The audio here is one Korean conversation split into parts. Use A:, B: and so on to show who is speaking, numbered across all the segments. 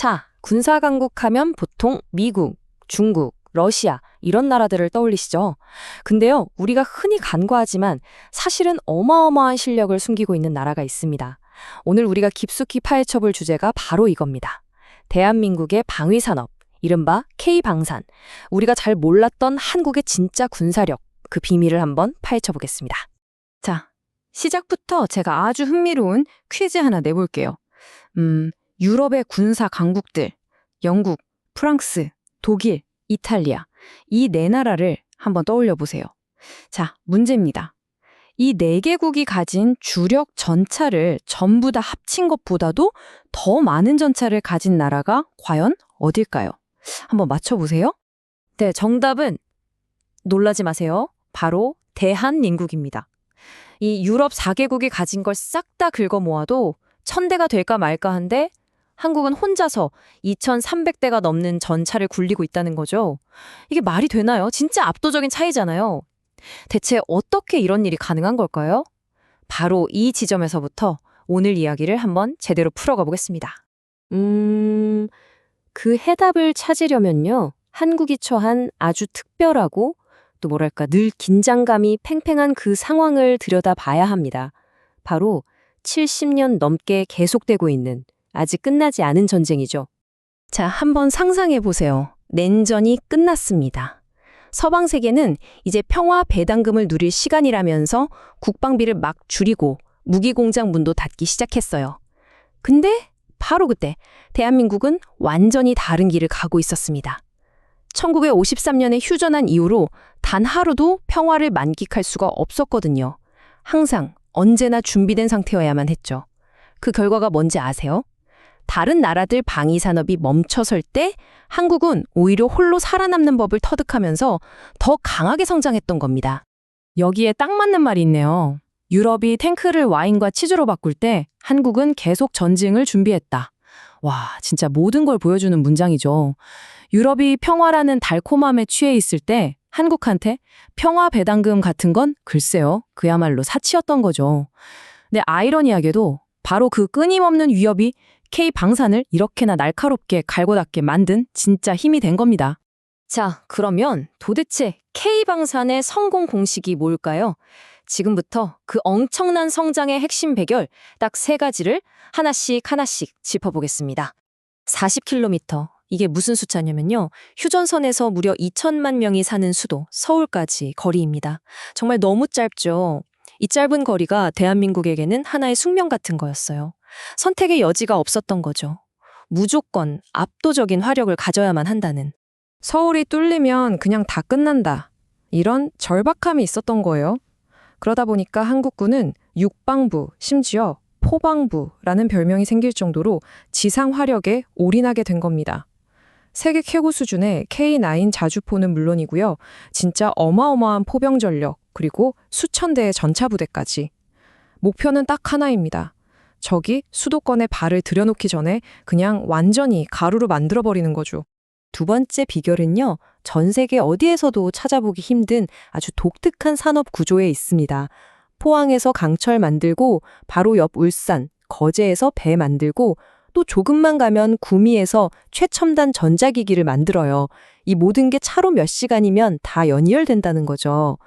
A: 자, 군사 강국하면 보통 미국, 중국, 러시아 이런 나라들을 떠올리시죠? 근데요, 우리가 흔히 간과하지만 사실은 어마어마한 실력을 숨기고 있는 나라가 있습니다. 오늘 우리가 깊숙이 파헤쳐볼 주제가 바로 이겁니다. 대한민국의 방위산업, 이른바 K방산. 우리가 잘 몰랐던 한국의 진짜 군사력, 그 비밀을 한번 파헤쳐보겠습니다.
B: 자, 시작부터 제가 아주 흥미로운 퀴즈 하나 내볼게요. 유럽의 군사 강국들, 영국, 프랑스, 독일, 이탈리아, 이 네 나라를 한번 떠올려 보세요. 자, 문제입니다. 이 네 개국이 가진 주력 전차를 전부 다 합친 것보다도 더 많은 전차를 가진 나라가 과연 어딜까요? 한번 맞춰보세요.
A: 네, 정답은 놀라지 마세요. 바로 대한민국입니다. 이 유럽 4개국이 가진 걸 싹 다 긁어 모아도 1000대가 될까 말까 한데 한국은 혼자서 2300대가 넘는 전차를 굴리고 있다는 거죠. 이게 말이 되나요? 진짜 압도적인 차이잖아요. 대체 어떻게 이런 일이 가능한 걸까요? 바로 이 지점에서부터 오늘 이야기를 한번 제대로 풀어가 보겠습니다. 그 해답을 찾으려면요. 한국이 처한 아주 특별하고 또 뭐랄까 늘 긴장감이 팽팽한 그 상황을 들여다봐야 합니다. 바로 70년 넘게 계속되고 있는 아직 끝나지 않은 전쟁이죠. 자, 한번 상상해 보세요. 냉전이 끝났습니다. 서방 세계는 이제 평화 배당금을 누릴 시간이라면서 국방비를 막 줄이고 무기 공장 문도 닫기 시작했어요. 근데 바로 그때 대한민국은 완전히 다른 길을 가고 있었습니다. 1953년에 휴전한 이후로 단 하루도 평화를 만끽할 수가 없었거든요. 항상 언제나 준비된 상태여야만 했죠. 그 결과가 뭔지 아세요? 다른 나라들 방위산업이 멈춰설 때 한국은 오히려 홀로 살아남는 법을 터득하면서 더 강하게 성장했던 겁니다.
B: 여기에 딱 맞는 말이 있네요. 유럽이 탱크를 와인과 치즈로 바꿀 때 한국은 계속 전쟁을 준비했다. 와, 진짜 모든 걸 보여주는 문장이죠. 유럽이 평화라는 달콤함에 취해 있을 때 한국한테 평화 배당금 같은 건 글쎄요, 그야말로 사치였던 거죠. 근데 아이러니하게도 바로 그 끊임없는 위협이 K방산을 이렇게나 날카롭게 갈고 닦게 만든 진짜 힘이 된 겁니다.
A: 자, 그러면 도대체 K방산의 성공 공식이 뭘까요? 지금부터 그 엄청난 성장의 핵심 비결 딱 3가지를 하나씩 짚어보겠습니다. 40km, 이게 무슨 숫자냐면요. 휴전선에서 무려 2천만 명이 사는 수도 서울까지 거리입니다. 정말 너무 짧죠. 이 짧은 거리가 대한민국에게는 하나의 숙명 같은 거였어요. 선택의 여지가 없었던 거죠. 무조건 압도적인 화력을 가져야만 한다는.
B: 서울이 뚫리면 그냥 다 끝난다. 이런 절박함이 있었던 거예요. 그러다 보니까 한국군은 육방부, 심지어 포방부라는 별명이 생길 정도로 지상 화력에 올인하게 된 겁니다. 세계 최고 수준의 K9 자주포는 물론이고요. 진짜 어마어마한 포병 전력, 그리고 수천 대의 전차 부대까지. 목표는 딱 하나입니다. 적이 수도권에 발을 들여놓기 전에 그냥 완전히 가루로 만들어버리는 거죠.
A: 두 번째 비결은요. 전 세계 어디에서도 찾아보기 힘든 아주 독특한 산업 구조에 있습니다. 포항에서 강철 만들고 바로 옆 울산, 거제에서 배 만들고 또 조금만 가면 구미에서 최첨단 전자기기를 만들어요. 이 모든 게 차로 몇 시간이면 다 연결된다는 거죠.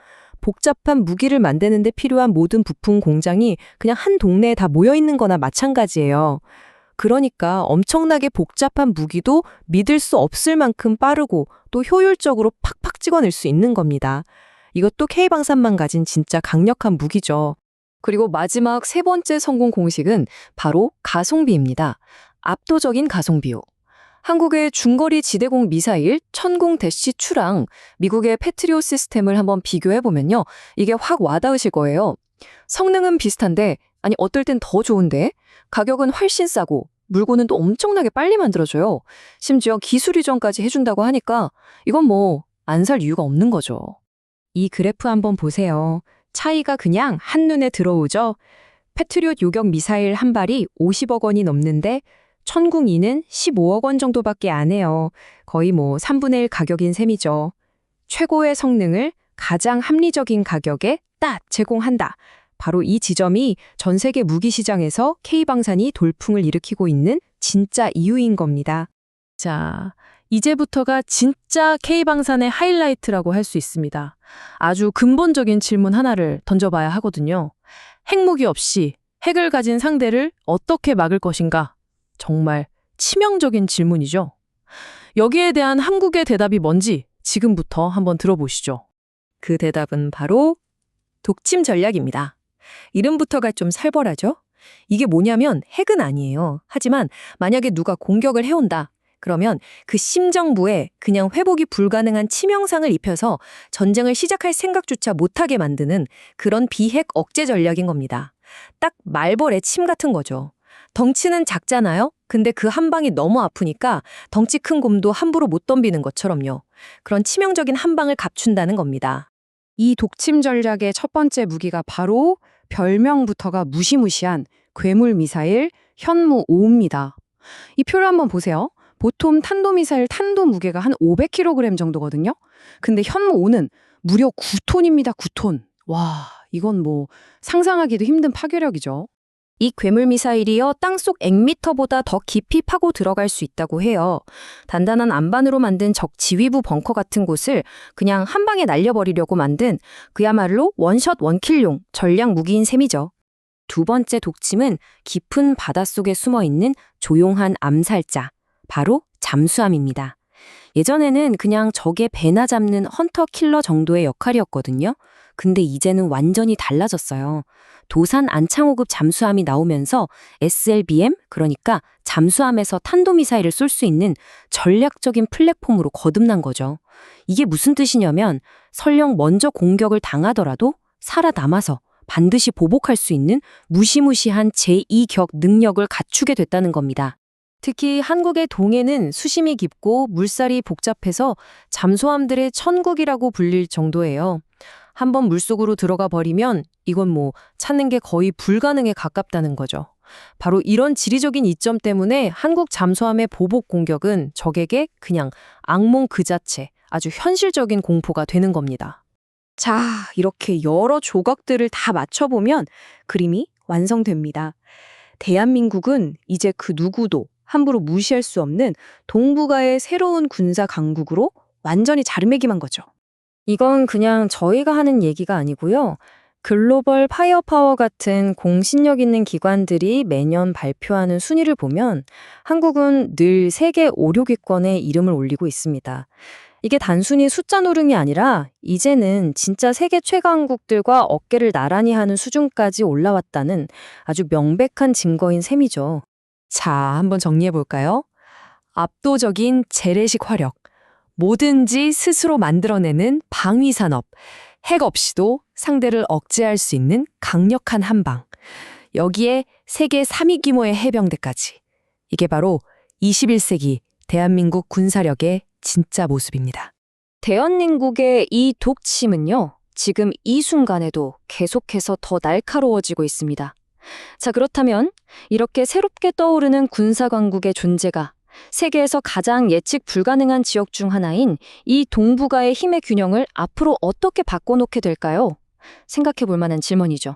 A: 복잡한 무기를 만드는 데 필요한 모든 부품 공장이 그냥 한 동네에 다 모여 있는 거나 마찬가지예요. 그러니까 엄청나게 복잡한 무기도 믿을 수 없을 만큼 빠르고 또 효율적으로 팍팍 찍어낼 수 있는 겁니다. 이것도 K방산만 가진 진짜 강력한 무기죠. 그리고 마지막 3번째 성공 공식은 바로 가성비입니다. 압도적인 가성비요. 한국의 중거리 지대공 미사일 천공-2랑 미국의 패트리엇 시스템을 한번 비교해보면요. 이게 확 와닿으실 거예요. 성능은 비슷한데, 아니 어떨 땐 더 좋은데, 가격은 훨씬 싸고 물건은 또 엄청나게 빨리 만들어줘요. 심지어 기술 이전까지 해준다고 하니까 이건 뭐 안 살 이유가 없는 거죠. 이 그래프 한번 보세요. 차이가 그냥 한눈에 들어오죠. 패트리엇 요격 미사일 한 발이 50억 원이 넘는데 천궁2는 15억 원 정도밖에 안 해요. 거의 뭐 3분의 1 가격인 셈이죠. 최고의 성능을 가장 합리적인 가격에 딱 제공한다. 바로 이 지점이 전 세계 무기 시장에서 K방산이 돌풍을 일으키고 있는 진짜 이유인 겁니다.
C: 자, 이제부터가 진짜 K방산의 하이라이트라고 할 수 있습니다. 아주 근본적인 질문 하나를 던져봐야 하거든요. 핵무기 없이 핵을 가진 상대를 어떻게 막을 것인가? 정말 치명적인 질문이죠. 여기에 대한 한국의 대답이 뭔지 지금부터 한번 들어보시죠.
A: 그 대답은 바로 독침 전략입니다. 이름부터가 좀 살벌하죠? 이게 뭐냐면 핵은 아니에요. 하지만 만약에 누가 공격을 해온다. 그러면 그 심정부에 그냥 회복이 불가능한 치명상을 입혀서 전쟁을 시작할 생각조차 못하게 만드는 그런 비핵 억제 전략인 겁니다. 딱 말벌의 침 같은 거죠. 덩치는 작잖아요? 근데 그 한 방이 너무 아프니까 덩치 큰 곰도 함부로 못 덤비는 것처럼요. 그런 치명적인 한 방을 감춘다는 겁니다.
B: 이 독침 전략의 첫 번째 무기가 바로 별명부터가 무시무시한 괴물 미사일 현무 5입니다. 이 표를 한번 보세요. 보통 탄도미사일 탄도 무게가 한 500kg 정도거든요. 근데 현무 5는 무려 9톤입니다. 9톤. 와, 이건 뭐 상상하기도 힘든 파괴력이죠.
A: 이 괴물 미사일이요, 땅속 액미터보다 더 깊이 파고 들어갈 수 있다고 해요. 단단한 안반으로 만든 적 지휘부 벙커 같은 곳을 그냥 한 방에 날려버리려고 만든 그야말로 원샷 원킬용 전략 무기인 셈이죠. 두 번째 독침은 깊은 바닷속에 숨어있는 조용한 암살자, 바로 잠수함입니다. 예전에는 그냥 적의 배나 잡는 헌터 킬러 정도의 역할이었거든요. 근데 이제는 완전히 달라졌어요. 도산 안창호급 잠수함이 나오면서 SLBM, 그러니까 잠수함에서 탄도미사일을 쏠 수 있는 전략적인 플랫폼으로 거듭난 거죠. 이게 무슨 뜻이냐면 설령 먼저 공격을 당하더라도 살아남아서 반드시 보복할 수 있는 무시무시한 제2격 능력을 갖추게 됐다는 겁니다. 특히 한국의 동해는 수심이 깊고 물살이 복잡해서 잠수함들의 천국이라고 불릴 정도예요. 한번 물속으로 들어가 버리면 이건 뭐 찾는 게 거의 불가능에 가깝다는 거죠. 바로 이런 지리적인 이점 때문에 한국 잠수함의 보복 공격은 적에게 그냥 악몽 그 자체, 아주 현실적인 공포가 되는 겁니다. 자, 이렇게 여러 조각들을 다 맞춰보면 그림이 완성됩니다. 대한민국은 이제 그 누구도 함부로 무시할 수 없는 동북아의 새로운 군사 강국으로 완전히 자리매김한 거죠. 이건 그냥 저희가 하는 얘기가 아니고요. 글로벌 파이어파워 같은 공신력 있는 기관들이 매년 발표하는 순위를 보면 한국은 늘 세계 5, 6위권에 이름을 올리고 있습니다. 이게 단순히 숫자 노름이 아니라 이제는 진짜 세계 최강국들과 어깨를 나란히 하는 수준까지 올라왔다는 아주 명백한 증거인 셈이죠. 자, 한번 정리해 볼까요? 압도적인 재래식 화력, 뭐든지 스스로 만들어내는 방위산업, 핵 없이도 상대를 억제할 수 있는 강력한 한방, 여기에 세계 3위 규모의 해병대까지. 이게 바로 21세기 대한민국 군사력의 진짜 모습입니다. 대한민국의 이 독침은요, 지금 이 순간에도 계속해서 더 날카로워지고 있습니다. 자, 그렇다면 이렇게 새롭게 떠오르는 군사강국의 존재가 세계에서 가장 예측 불가능한 지역 중 하나인 이 동북아의 힘의 균형을 앞으로 어떻게 바꿔놓게 될까요? 생각해 볼 만한 질문이죠.